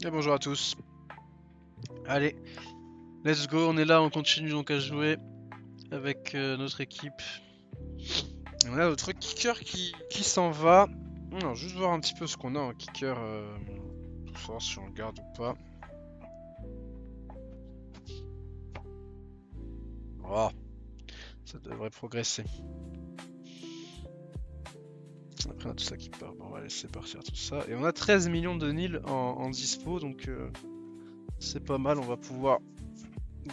Et bonjour à tous. Allez, let's go, on est là, on continue donc à jouer avec notre équipe. Et on a notre kicker qui s'en va. Alors, juste voir un petit peu ce qu'on a en kicker, pour savoir si on le garde ou pas. Oh, ça devrait progresser. Après on a tout ça qui part, bon, on va laisser partir tout ça. Et on a 13 millions de nil en dispo, donc c'est pas mal, on va pouvoir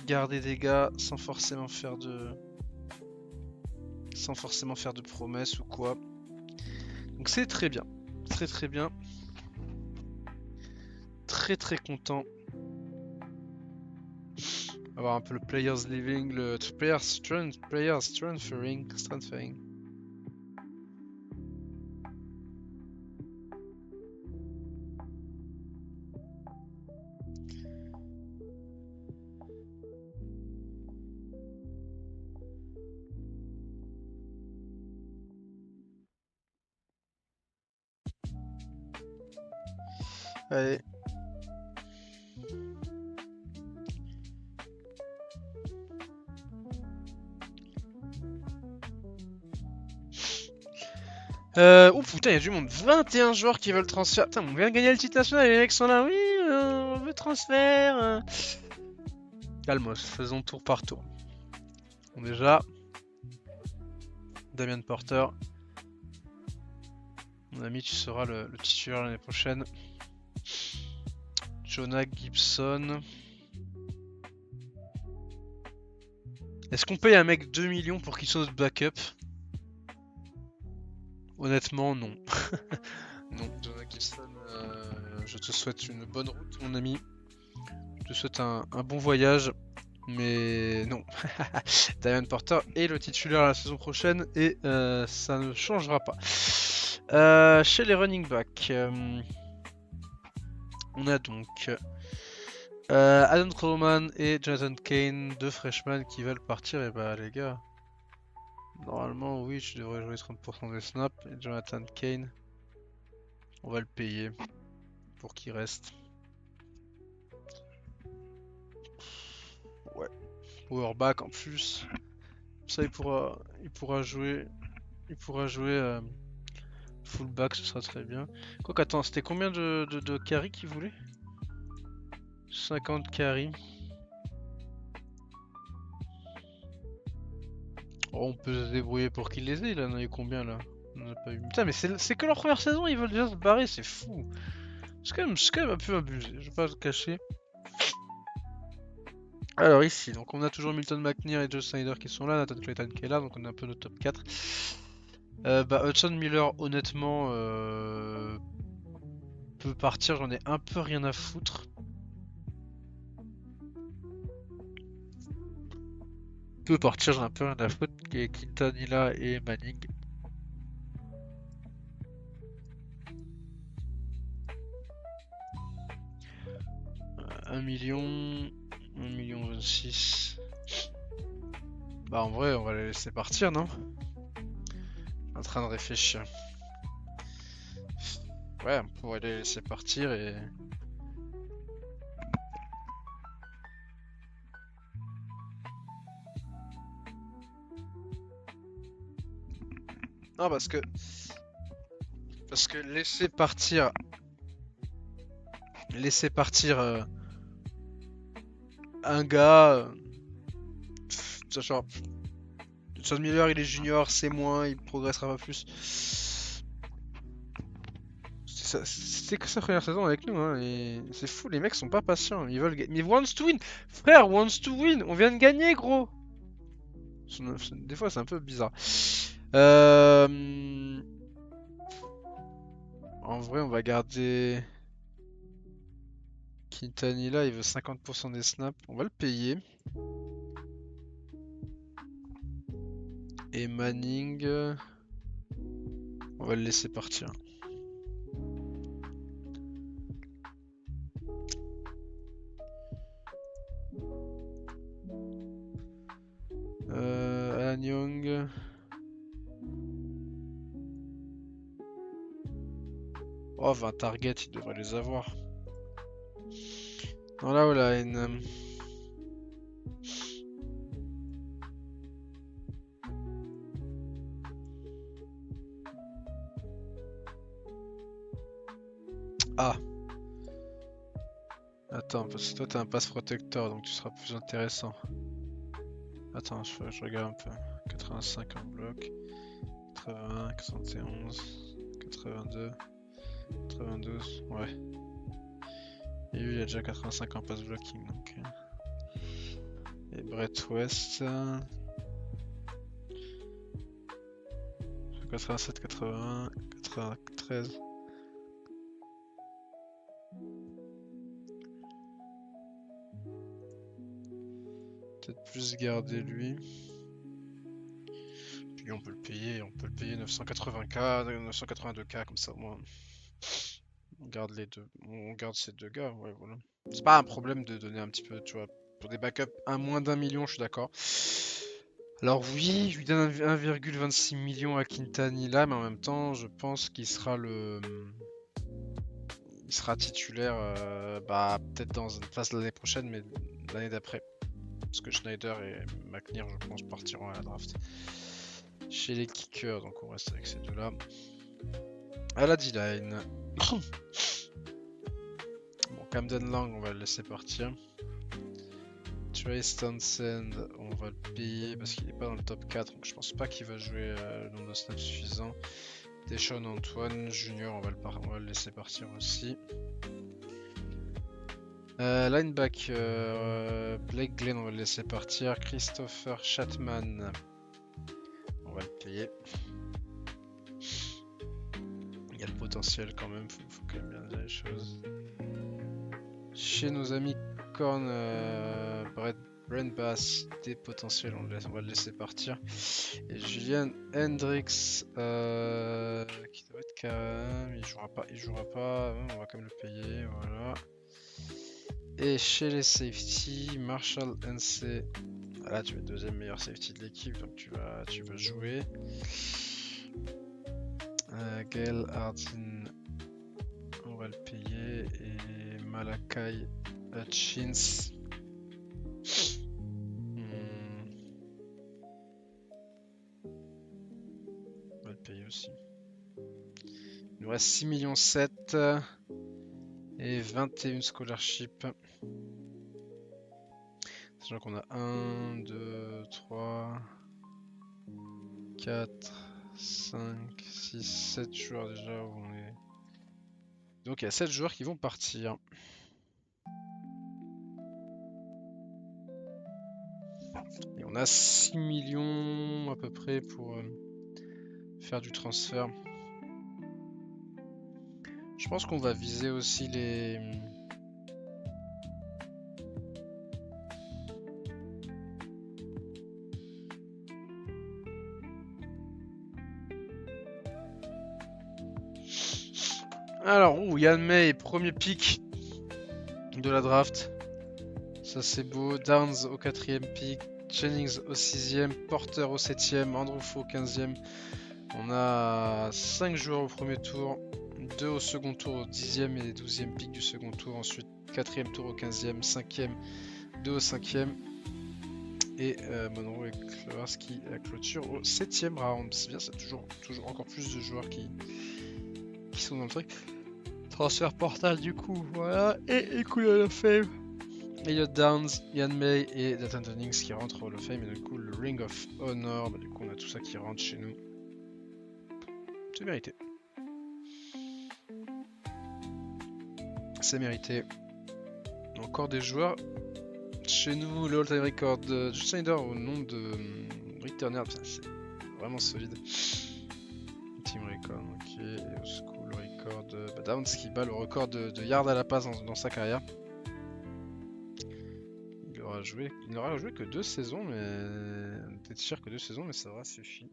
garder des gars sans forcément faire de promesses ou quoi. Donc c'est très bien, très bien, très content. Avoir un peu le players living, le players transferring. Allez. Oh putain, il y a du monde. 21 joueurs qui veulent transfert. Putain, on vient de gagner le titre national et les mecs sont là. Oui, on veut transfert. Calmos, faisons tour par tour. Bon, déjà, Damien Porter. Mon ami, tu seras le titulaire l'année prochaine. Jonah Gibson. Est-ce qu'on paye un mec 2 millions pour qu'il soit notre backup? Honnêtement, non. Non, Jonah Gibson, je te souhaite une bonne route, mon ami. Je te souhaite un bon voyage. Mais non. Diamond Porter est le titulaire la saison prochaine et ça ne changera pas. Chez les running backs, on a donc Adam Coleman et Jonathan Kane, deux freshmen qui veulent partir. Et bah les gars, normalement oui, tu devrais jouer 30% des snaps. Et Jonathan Kane, on va le payer pour qu'il reste. Ouais, powerback en plus. Ça il pourra jouer. Il pourra jouer fullback, ce sera très bien. Quoi qu'attends, c'était combien de carry qu'il voulait? 50 carry. Oh, on peut se débrouiller pour qu'il les ait, il en a eu combien là? On en a pas eu. Putain, mais c'est que leur première saison, ils veulent déjà se barrer, c'est fou. C'est quand même un peu abusé, je vais pas le cacher. Alors ici, donc on a toujours Milton McNair et Joe Snyder qui sont là, Nathan Clayton qui est là, donc on a un peu notre top 4. Bah Hudson Miller, honnêtement, peut partir, j'en ai un peu rien à foutre. Peut partir, j'en ai un peu rien à foutre. Et Quintanilla et Manning. 1 million. 1 million 26. Bah en vrai, on va les laisser partir, non? En train de réfléchir. Ouais, on pourrait les laisser partir et... Non, parce que... Parce que laisser partir... Laisser partir un gars... Genre... John Miller, il est junior, c'est moins, il progressera pas plus. C'était que sa première saison avec nous, hein, et c'est fou, les mecs sont pas patients, ils veulent gagner. Mais wants to win! Frère, wants to win! On vient de gagner, gros! Des fois, c'est un peu bizarre. En vrai, on va garder Quintanilla, il veut 50% des snaps, on va le payer. Et Manning, on va le laisser partir. Alan Young. Oh, 20 targets, il devrait les avoir. Dans la O-line. Ah. Attends, parce que toi t'as un pass protector, donc tu seras plus intéressant. Attends, je regarde un peu. 85 en bloc. 81, 71, 82, 92, ouais. Et lui il a déjà 85 en pass blocking donc. Et Brett West. 87, 81, 93. Peut-être plus garder lui. Puis on peut le payer 980K, 982K comme ça au moins. On garde les deux, on garde ces deux gars, ouais voilà. C'est pas un problème de donner un petit peu, tu vois, pour des backups à moins d'1 million, je suis d'accord. Alors oui, je lui donne 1,26 million à Quintanilla, mais en même temps, je pense qu'il sera il sera titulaire, bah peut-être dans une phase l'année prochaine, mais l'année d'après. Parce que Schneider et McNair, je pense, partiront à la draft. Chez les kickers, donc on reste avec ces deux-là. À la D-line. Bon, Camden Lang, on va le laisser partir. Trace Townsend, on va le payer parce qu'il n'est pas dans le top 4, donc je pense pas qu'il va jouer le nombre de snaps suffisant. Deshaun Antoine Jr, on va le laisser partir aussi. Linebacker, Blake Glenn, on va le laisser partir. Christopher Chatman, on va le payer. Il y a le potentiel quand même, faut quand même bien dire les choses. Chez nos amis Korn, Brent Bass, des potentiels, on va le laisser partir. Et Julian Hendricks, qui doit être KM, il jouera pas, on va quand même le payer, voilà. Et chez les safety, Marshall NC, là tu es le deuxième meilleur safety de l'équipe, donc tu vas jouer. Gail Hardin, on va le payer, et Malakai Hutchins. On va le payer aussi. Il nous reste 6,7 millions et 21 scholarships. Sachant qu'on a 1, 2, 3, 4, 5, 6, 7 joueurs déjà où on est. Donc il y a 7 joueurs qui vont partir. Et on a 6 millions à peu près pour faire du transfert. Je pense qu'on va viser aussi les... Alors, Yann May, premier pick de la draft. Ça c'est beau. Downs au 4ème pick. Jennings au 6ème. Porter au 7ème. Andrew Faux au 15ème. On a 5 joueurs au premier tour. 2 au second tour au 10ème et 12ème pick du second tour. Ensuite 4ème tour au 15ème. 5ème, 2 au 5ème. Et Monroe et Klowarski à la clôture au 7ème round. C'est bien, c'est toujours encore plus de joueurs qui sont dans le truc. Transfert portal du coup, voilà. Et écoute le fame. Elliot Downs, Ian May et Dalton Jennings qui rentrent au Hall of Fame. Et du coup, le Ring of Honor, du coup, on a tout ça qui rentre chez nous. C'est mérité. C'est mérité. Encore des joueurs. Chez nous, le all-time record de Schneider au nom de Rick Turner. C'est vraiment solide. Team record, ok. Et au school record de Downs qui bat le record de yards à la passe dans sa carrière. Il n'aura joué que 2 saisons, mais peut-être sûr que 2 saisons, mais ça aura suffi.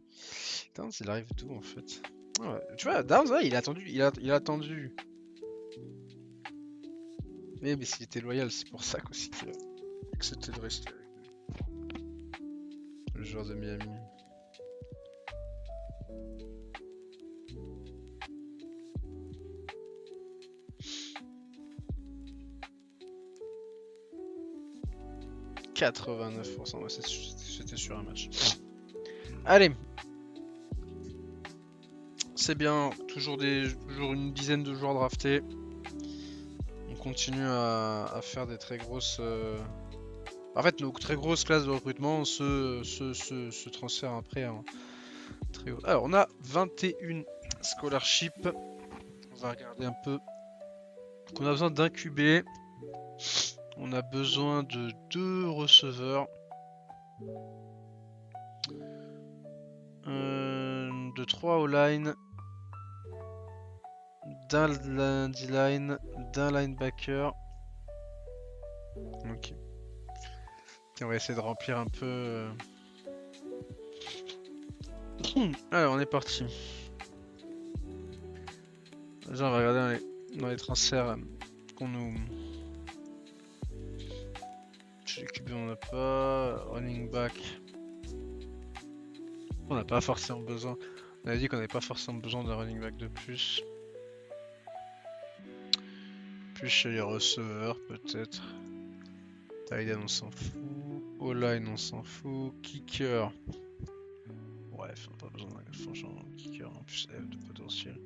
Downs, il arrive d'où en fait? Ah ouais. Tu vois, Downs, ouais, il a attendu. Il a attendu. Mais s'il était loyal, c'est pour ça qu'aussi qu'il a accepté de rester avec le joueur de Miami. 89%, ouais, c'était sur un match. Allez. C'est bien, toujours une dizaine de joueurs draftés. On continue à faire des très grosses... En fait, nos très grosses classes de recrutement se transfèrent après en très haut. Alors, on a 21 scholarships. On va regarder un peu. Donc, on a besoin d'un QB. On a besoin de 2 receveurs. De 3 O-line. D'un D-line. D'un linebacker. Ok. On va essayer de remplir un peu. Alors, on est parti. Déjà, on va regarder dans les transferts qu'on nous. Chez les QB, on n'a pas. Running back. On n'a pas forcément besoin. On a dit qu'on n'avait pas forcément besoin d'un running back de plus. Plus chez les receveurs, peut-être. Tight end, on s'en fout. O-line, on s'en fout. Kicker. Bref, on n'a pas besoin d'un franchement kicker. En plus, F de potentiel.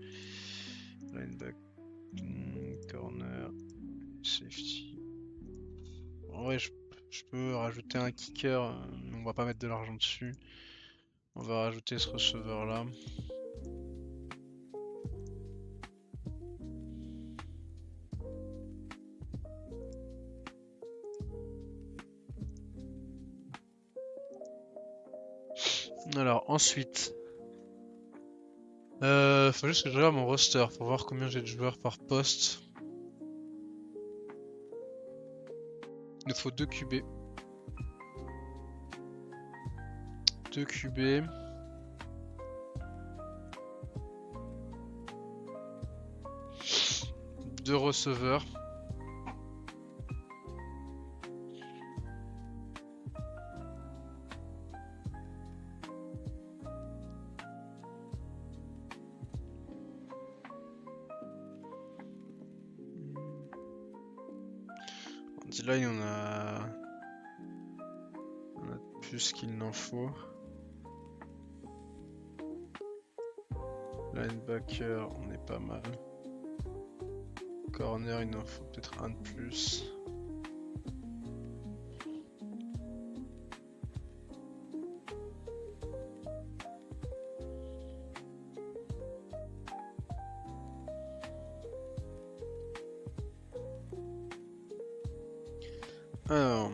Linebacker. Corner. Safety. En vrai, je peux rajouter un kicker, mais on va pas mettre de l'argent dessus. On va rajouter ce receveur là. Alors ensuite, faut juste que je regarde mon roster pour voir combien j'ai de joueurs par poste. Il nous faut 2 QB. 2 QB. Deux receveurs. En D-line, on a plus qu'il n'en faut. Linebacker, on est pas mal. Corner, il en faut peut-être un de plus. Alors,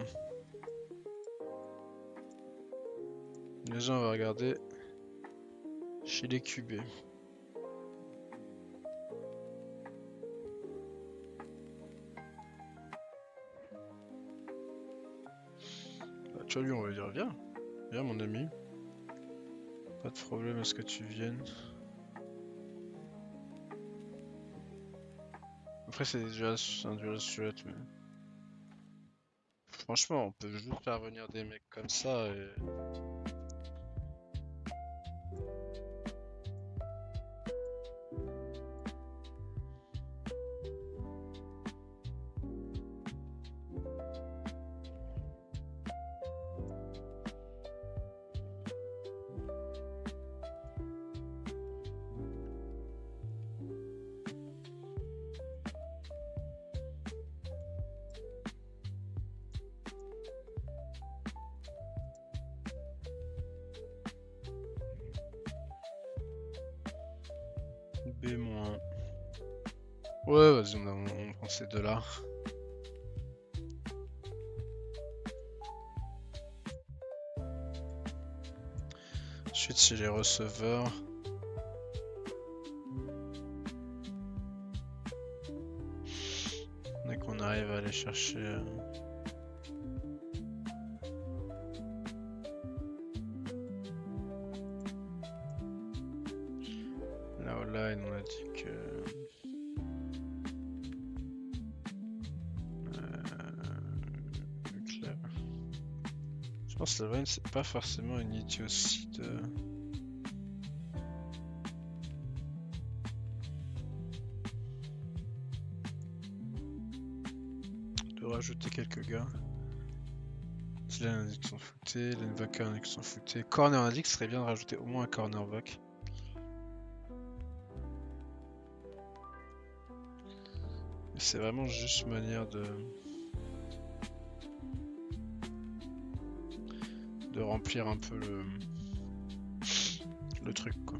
déjà on va regarder chez les QB. Bah, tu vois, lui, on va lui dire viens, viens mon ami. Pas de problème à ce que tu viennes. Après, c'est déjà un dual threat, mais. Franchement, on peut juste faire venir des mecs comme ça et. B-. Ouais, vas-y, on prend ces deux-là. Ensuite, chez les receveurs. Dès qu'on arrive à aller chercher. La O-line, on a dit que. Je pense que la line, c'est pas forcément une idiotie de rajouter quelques gars. Julian a dit qu'ils s'en foutaient, Lenvaker a dit qu'ils s'en foutaient. Corner a dit que ce serait bien de rajouter au moins un cornerback. C'est vraiment juste une manière de remplir un peu le truc quoi.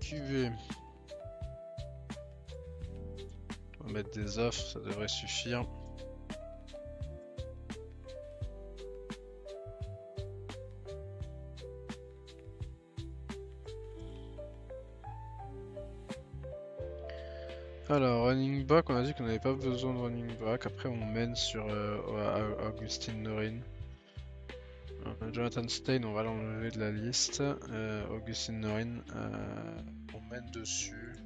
QV. On va mettre des offres, ça devrait suffire. Alors, running back, on a dit qu'on n'avait pas besoin de running back. Après, on mène sur Augustin Norin. Jonathan Stein, on va l'enlever de la liste. Augustin Norin, on mène dessus.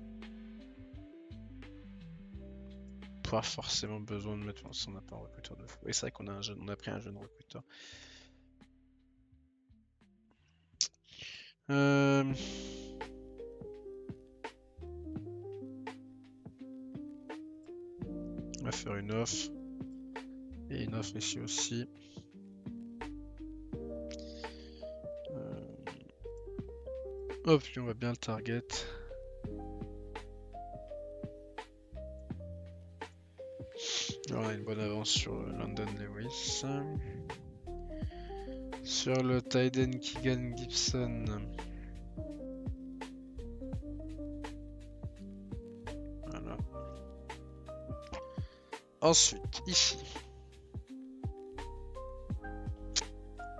Pas forcément besoin de mettre. On n'a pas un recruteur de fou. Et c'est vrai qu'on a on a pris un jeune recruteur. On va faire une offre. Et une offre ici aussi. Hop, lui on va bien le target. Alors, on a une bonne avance sur London Lewis. Sur le Tyden Keegan Gibson. Voilà. Ensuite, ici.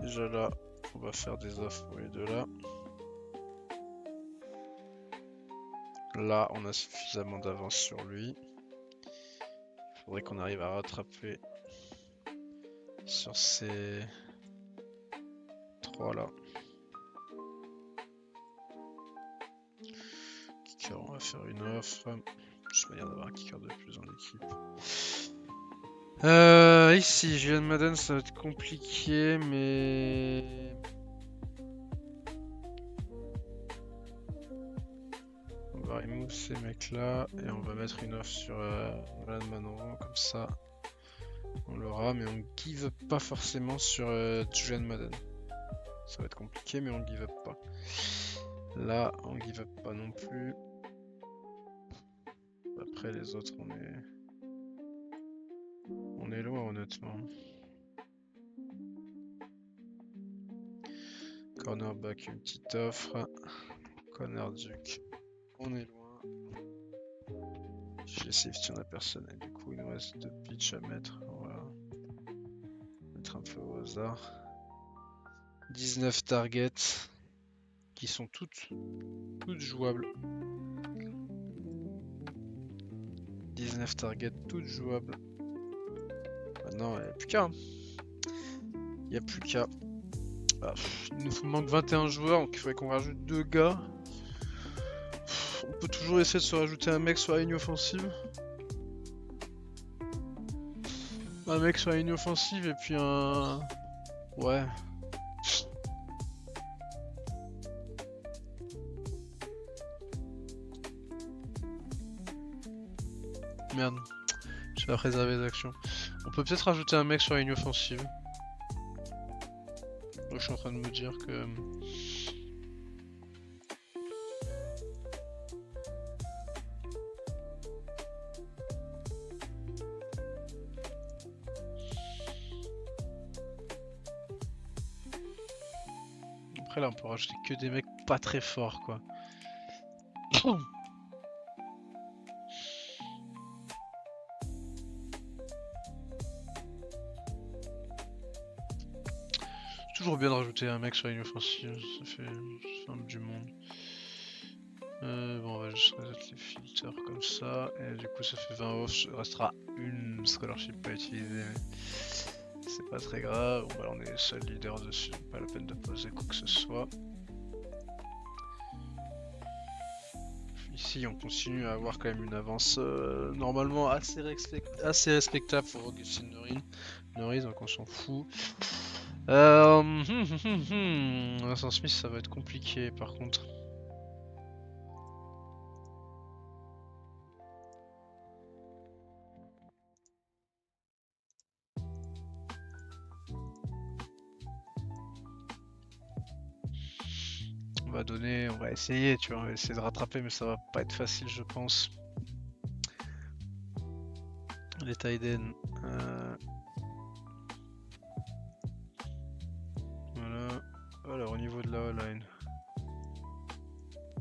Déjà là, on va faire des offres pour les deux là. Là, on a suffisamment d'avance sur lui. Il faudrait qu'on arrive à rattraper sur ces trois là. Kicker, on va faire une offre. Juste manière d'avoir un kicker de plus dans l'équipe. Ici, Julian Madden, ça va être compliqué, mais on va remove ces mecs là et on va mettre une offre sur Nolan Monroe, comme ça on l'aura, mais on give up pas forcément sur Julian Madden. Ça va être compliqué, mais on give up pas. Là, on give up pas non plus. Après les autres, on est loin honnêtement. Cornerback, une petite offre. Corner Duke, on est loin. J'ai safety, on a personne. Et du coup, il nous reste 2 pitch à mettre. On va mettre un peu au hasard. 19 targets qui sont toutes jouables. 19 targets toutes jouables. Maintenant, il n'y a plus qu'à. Il n'y a plus qu'à. Ah, il nous manque 21 joueurs, donc il faudrait qu'on rajoute 2 gars. On peut toujours essayer de se rajouter un mec sur la ligne offensive. Un mec sur la ligne offensive et puis un... Ouais. Merde. J'ai pas préservé les actions. On peut peut-être rajouter un mec sur la ligne offensive. Donc, je suis en train de me dire que... Après là on peut rajouter que des mecs pas très forts quoi. Toujours bien de rajouter un mec sur la ligne offensive, ça fait du monde. Bon on va juste reset les filters comme ça, et du coup ça fait 20 off, il restera une scholarship pas utilisée, mais c'est pas très grave, bon, bah, on est les seuls leaders dessus, donc pas la peine de poser quoi que ce soit. Ici on continue à avoir quand même une avance normalement assez respectable pour Augustin Norin, donc on s'en fout. Vincent Smith ça va être compliqué par contre. va donner, on va essayer, tu vois, on va essayer de rattraper, mais ça va pas être facile, je pense. Les Tiden. Voilà. Alors, au niveau de la O-line,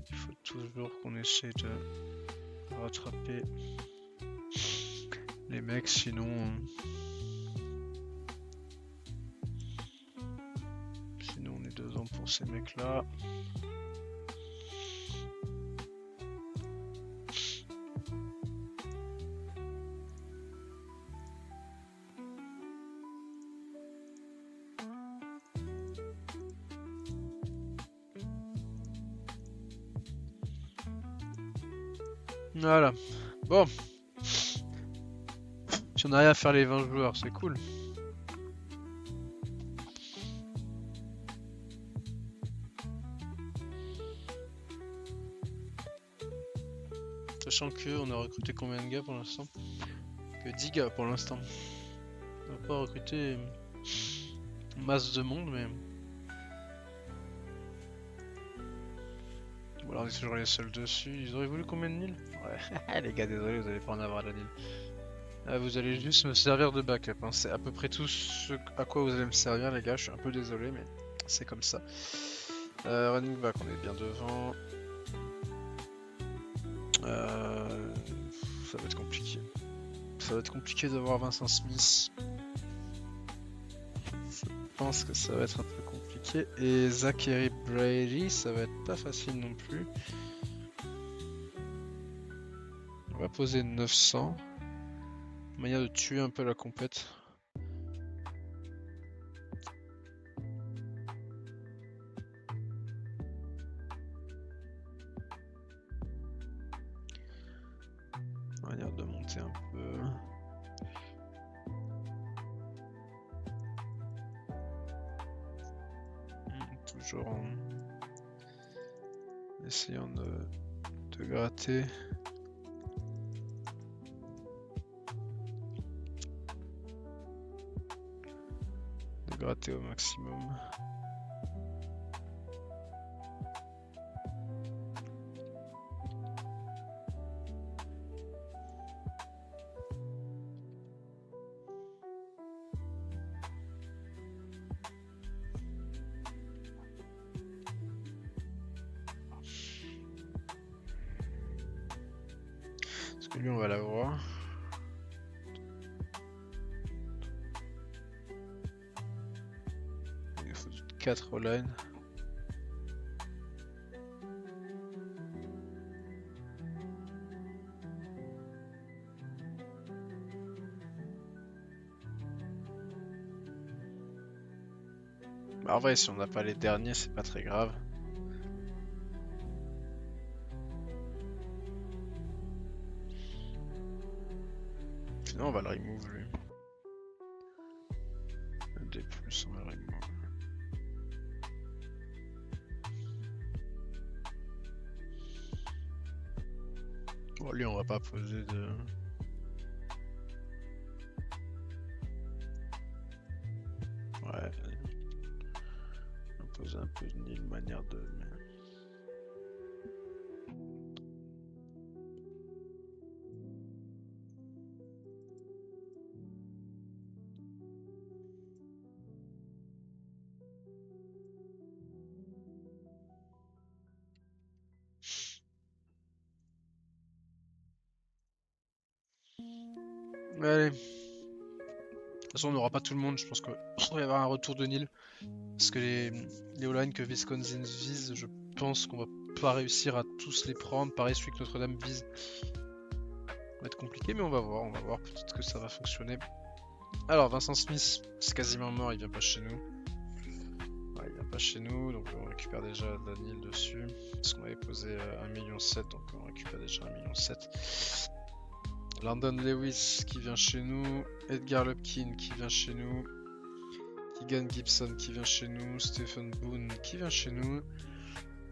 il faut toujours qu'on essaie de rattraper les mecs, sinon on est 2 ans pour ces mecs là. Voilà. Bon. Si on arrive à faire les 20 joueurs, c'est cool. Sachant qu'on a recruté combien de gars pour l'instant? Que 10 gars pour l'instant. On n'a pas recruté masse de monde, mais... Voilà, on est toujours les seuls dessus. Ils auraient voulu combien de Nil? Ouais, les gars, désolé, vous allez pas en avoir à la Nil. Ah, vous allez juste me servir de backup, hein. C'est à peu près tout ce à quoi vous allez me servir, les gars. Je suis un peu désolé, mais c'est comme ça. Running back, on est bien devant. Ça va être compliqué. Ça va être compliqué d'avoir Vincent Smith. Je pense que ça va être un peu compliqué. Et Zachary Brady, ça va être pas facile non plus. On va poser 900. Manière de tuer un peu la compète. Manière de monter un peu. Toujours en essayant de gratter. De gratter au maximum. Parce que lui on va l'avoir. Il faut 4 line. Bah en vrai si on n'a pas les derniers c'est pas très grave. Sinon on va le remove lui. Le D+, on va le remove. Bon lui on va pas poser de... Ouais. On va poser un peu de nil manière de... Allez. De toute façon, on n'aura pas tout le monde. Je pense qu'il va y avoir un retour de Nil. Parce que les O-line que Wisconsin vise, je pense qu'on va pas réussir à tous les prendre. Pareil, celui que Notre-Dame vise. Ça va être compliqué, mais on va voir. On va voir. Peut-être que ça va fonctionner. Alors, Vincent Smith, c'est quasiment mort. Il vient pas chez nous. Ouais, il vient pas chez nous. Donc, on récupère déjà de la Nil dessus. Parce qu'on avait posé 1,7 million. Donc, on récupère déjà 1,7 million. Landon Lewis qui vient chez nous, Edgar Lupkin qui vient chez nous, Keegan Gibson qui vient chez nous, Stephen Boone qui vient chez nous,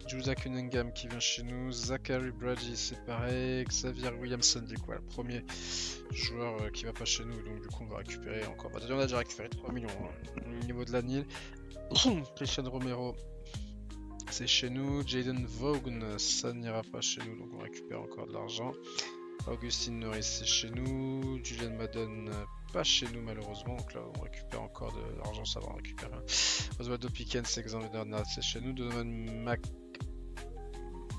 Judah Cunningham qui vient chez nous, Zachary Brady c'est pareil, Xavier Williamson du coup, le premier joueur qui va pas chez nous, donc du coup on va récupérer encore, on a déjà récupéré 3 millions au niveau de la Nil, Christian Romero c'est chez nous. Jaden Vaughn, ça n'ira pas chez nous, donc on récupère encore de l'argent. Augustine Norris, c'est chez nous. Julian Madden, pas chez nous malheureusement, donc là on récupère encore de l'argent, ça va en récupérer. Oswaldo Pickens, Alexander Nat, c'est chez nous. Donovan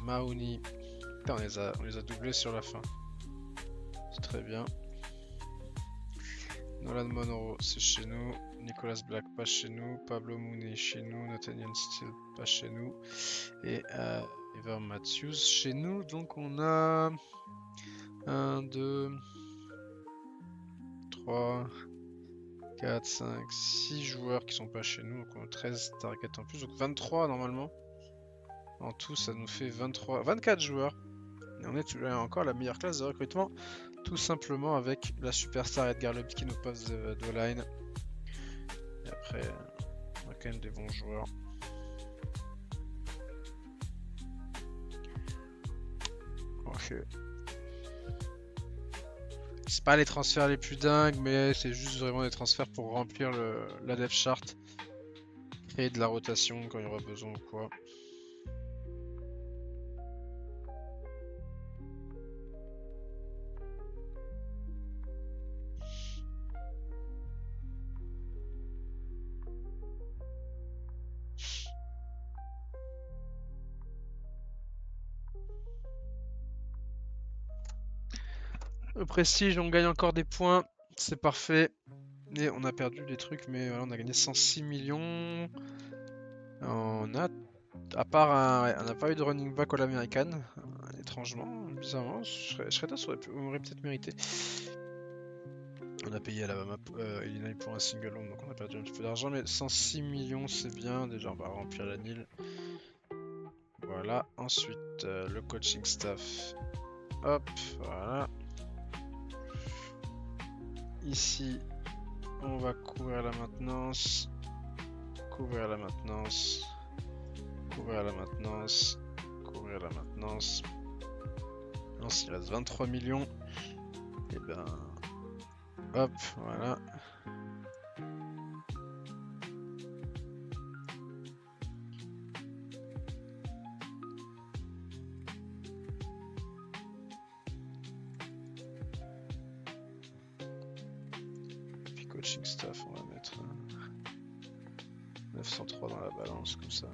Mahoney, on les a doublés sur la fin. C'est très bien. Nolan Monroe, c'est chez nous. Nicolas Black, pas chez nous. Pablo Mooney, chez nous. Nathaniel Steele, pas chez nous. Et Ever Matthews, chez nous. Donc on a 1, 2, 3, 4, 5, 6 joueurs qui sont pas chez nous. Donc on a 13 targets en plus. Donc 23 normalement. En tout, ça nous fait 24 joueurs. Et on est encore la meilleure classe de recrutement. Tout simplement avec la superstar Edgar Lobby qui nous passe de line. Et après, on a quand même des bons joueurs. Ok. C'est pas les transferts les plus dingues, mais c'est juste vraiment des transferts pour remplir la depth chart. Créer de la rotation quand il y aura besoin ou quoi. Le prestige, on gagne encore des points, c'est parfait. Et on a perdu des trucs, mais voilà, on a gagné 106 millions. On a, à part on n'a pas eu de running back all American, étrangement, bizarrement. Schroeder aurait peut-être mérité. On a payé Alabama, Illinois pour un single long, donc on a perdu un petit peu d'argent, mais 106 millions c'est bien. Déjà, on va remplir la Nil. Voilà. Ensuite, le coaching staff. Hop, voilà. Ici, on va couvrir la maintenance, couvrir la maintenance, couvrir la maintenance, couvrir la maintenance. Ensuite, il reste 23 millions. Et ben, hop, voilà. Puis coaching staff, on va mettre 903 dans la balance, comme ça.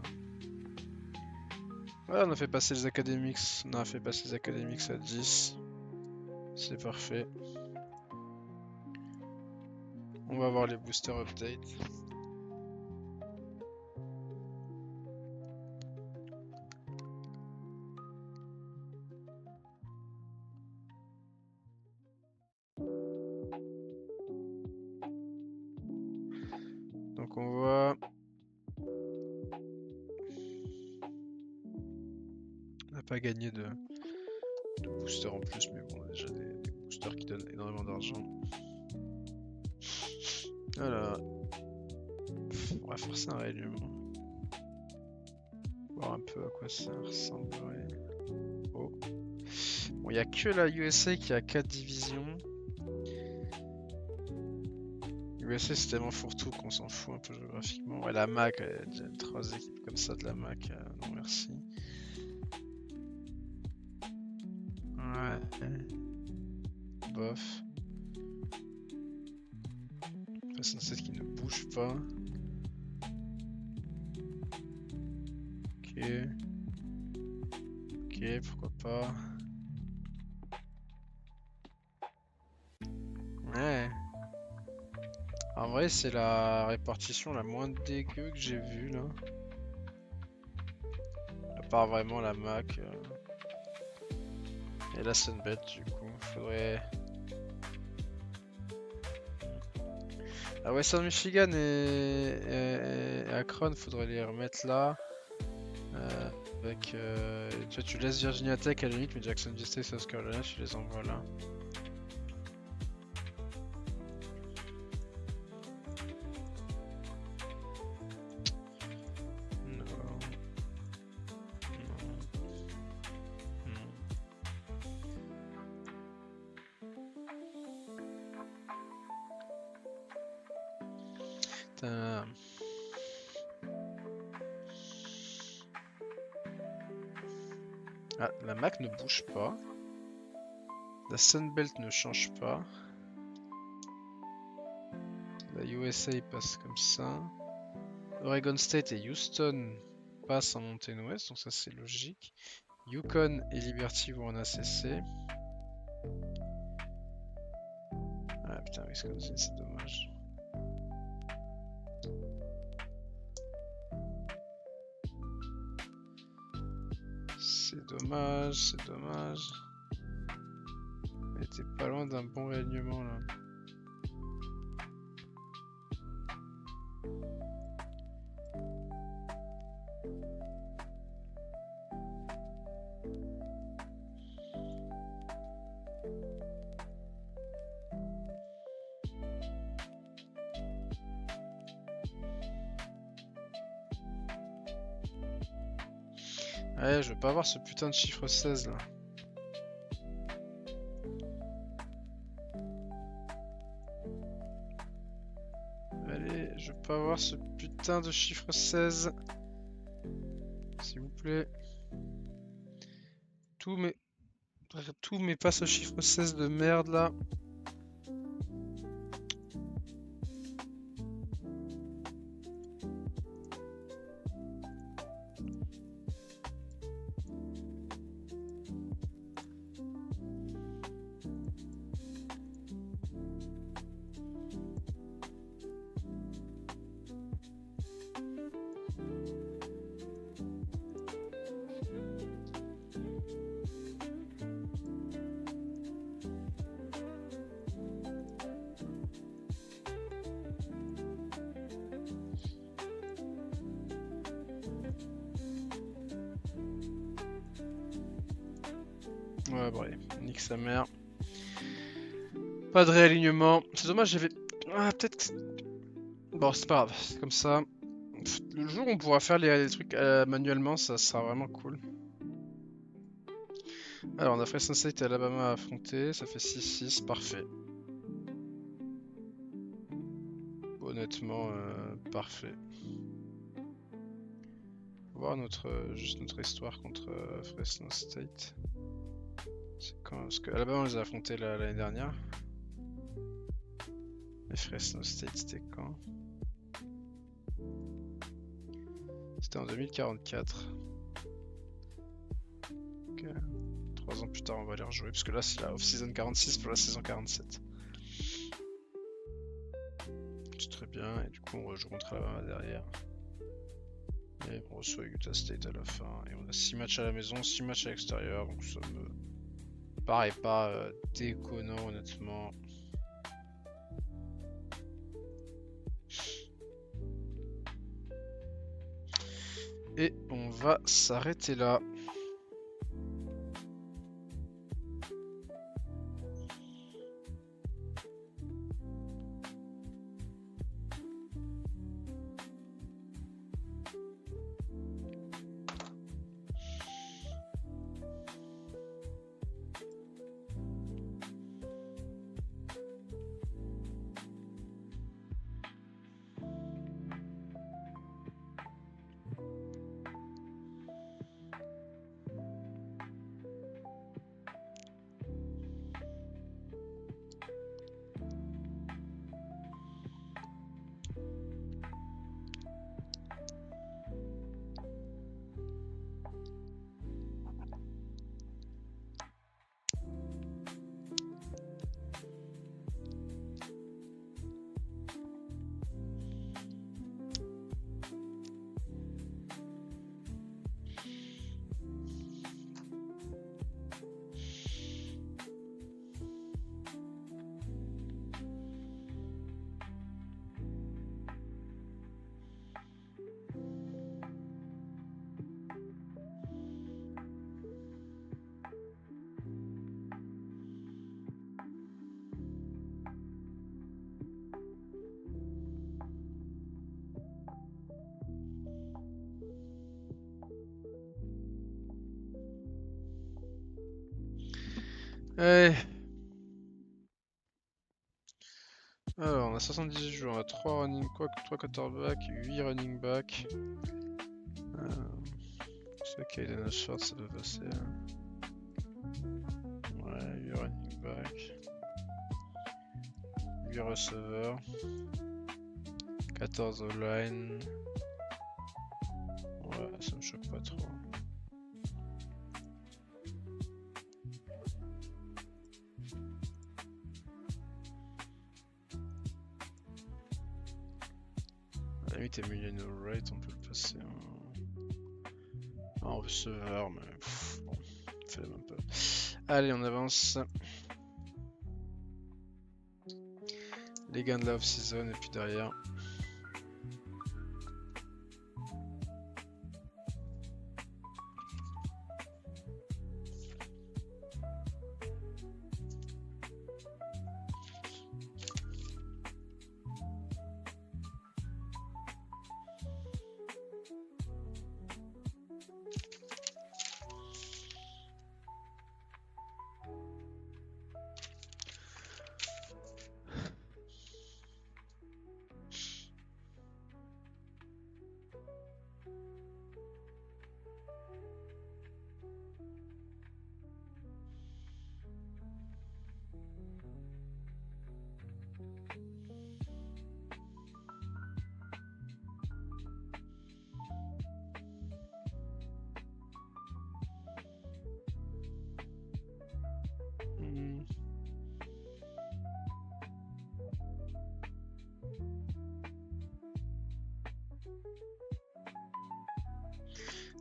Voilà, on a fait passer les academics. On a fait passer les academics à 10. C'est parfait. On va voir les booster updates. Donc on voit. On n'a pas gagné de boosters en plus, mais bon, on a déjà des boosters qui donnent énormément d'argent. Voilà. On va forcer un réalignement. Voir un peu à quoi ça ressemblerait. Oh. Bon, il n'y a que la USA qui a 4 divisions. USA c'est tellement fourre-tout qu'on s'en fout un peu géographiquement. Ouais, la MAC, il y a déjà 3 équipes comme ça de la MAC. Non merci. Ouais. Bof. Façon 7 qui ne bouge pas. Ok. Ok, pourquoi pas. Ouais. En vrai, c'est la répartition la moins dégueu que j'ai vue là. À part vraiment la Mac et la Sunbelt du coup. Faudrait. Ah Western Michigan et Akron, faudrait les remettre là. Avec, tu vois, tu laisses Virginia Tech à la limite, mais Jacksonville State, South Carolina, tu les envoies là. Non. Non. Non. Putain. Ah, la Mac ne bouge pas. La Sunbelt ne change pas. La USA passe comme ça. Oregon State et Houston passent en Mountain West, donc ça c'est logique. Yukon et Liberty vont en ACC. Ah putain, Wisconsin, c'est dommage. C'est dommage, c'est dommage. On était pas loin d'un bon réalignement là. Ouais, je veux pas avoir ce putain de chiffre 16 là. Allez, je veux pas avoir ce putain de chiffre 16. S'il vous plaît. Tout mais pas ce chiffre 16 de merde là. Ouais, bon, allez, nique sa mère. Pas de réalignement. C'est dommage, j'avais. Ah, peut-être que. Bon, c'est pas grave, c'est comme ça. Le jour où on pourra faire les trucs manuellement, ça sera vraiment cool. Alors, on a Fresno State et Alabama à affronter, ça fait 6-6, parfait. Honnêtement, parfait. On va voir juste notre histoire contre Fresno State. C'est quand? Parce que Alabama on les a affrontés l'année dernière. Et Fresno State, c'était quand? C'était en 2044. Ok. 3 ans plus tard, on va les rejouer. Parce que là, c'est la off-season 46 pour la saison 47. C'est très bien. Et du coup, on rejoue contre Alabama derrière. Et on reçoit Utah State à la fin. Et on a 6 matchs à la maison, 6 matchs à l'extérieur. Donc ça me paraît pas déconnant, honnêtement. Et on va s'arrêter là. Allez. Alors, on a 78 joueurs, on a 3 quarterbacks, 8 running backs. Ok, Dana Short, ça doit passer. Ouais, 8 running back. 8 receveurs. 14 online. Ouais, ça me choque pas trop. À la limite, Emiliano Wright, on peut le passer en receveur, mais bon, fait même pas. Allez, on avance. Les gains de la off-season, et puis derrière.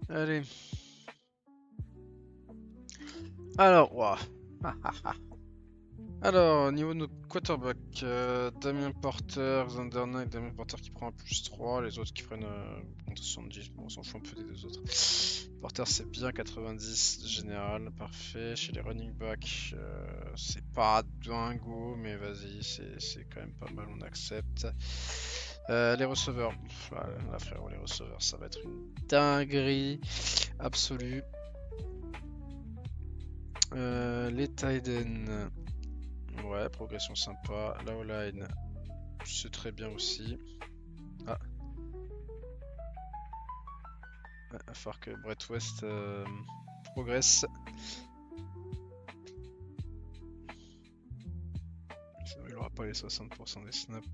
Allez. Alors, ouah. Alors, au niveau de notre quarterback, Damien Porter, Xander Knight, Damien Porter qui prend un +3, les autres qui prennent 70, bon, on s'en fout un peu des deux autres. Porter c'est bien, 90 général, parfait. Chez les running backs, c'est pas dingo, mais vas-y, c'est quand même pas mal, on accepte. Les receveurs, là frérot, les receveurs, ça va être une dinguerie absolue. Les tight ends, ouais, progression sympa. La O-line, c'est très bien aussi. Ah. Il va falloir que Brett West progresse. Sinon, il aura pas les 60% des snaps.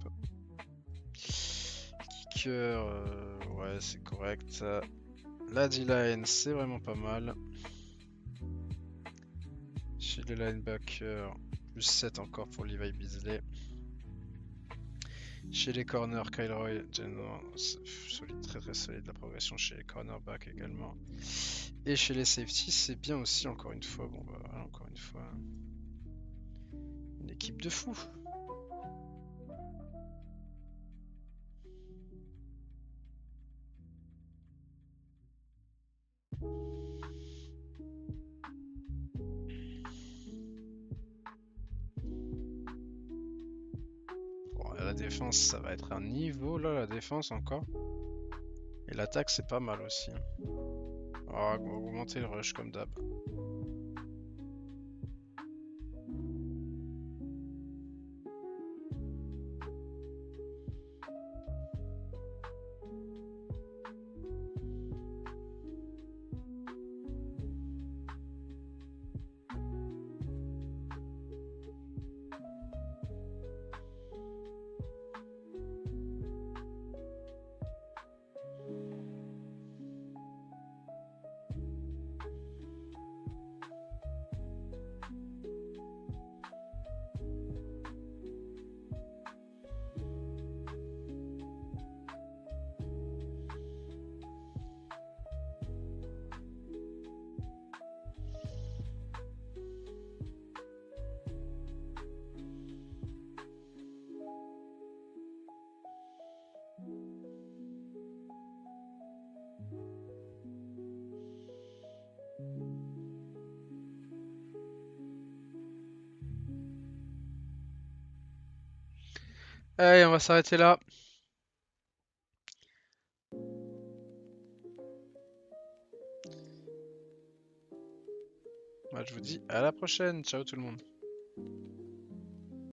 Kicker, ouais, c'est correct. La D-line, c'est vraiment pas mal. Chez les linebackers, +7 encore pour Levi Beasley. Chez les corners, Kyle Roy, solide, très très solide la progression chez les cornerbacks également. Et chez les safeties, c'est bien aussi, encore une fois. Bon, bah voilà, encore une fois. Une équipe de fous. Bon, la défense, ça va être un niveau là, la défense encore. Et l'attaque, c'est pas mal aussi. On va augmenter le rush comme d'hab. Allez, on va s'arrêter là. Moi, je vous dis à la prochaine. Ciao tout le monde.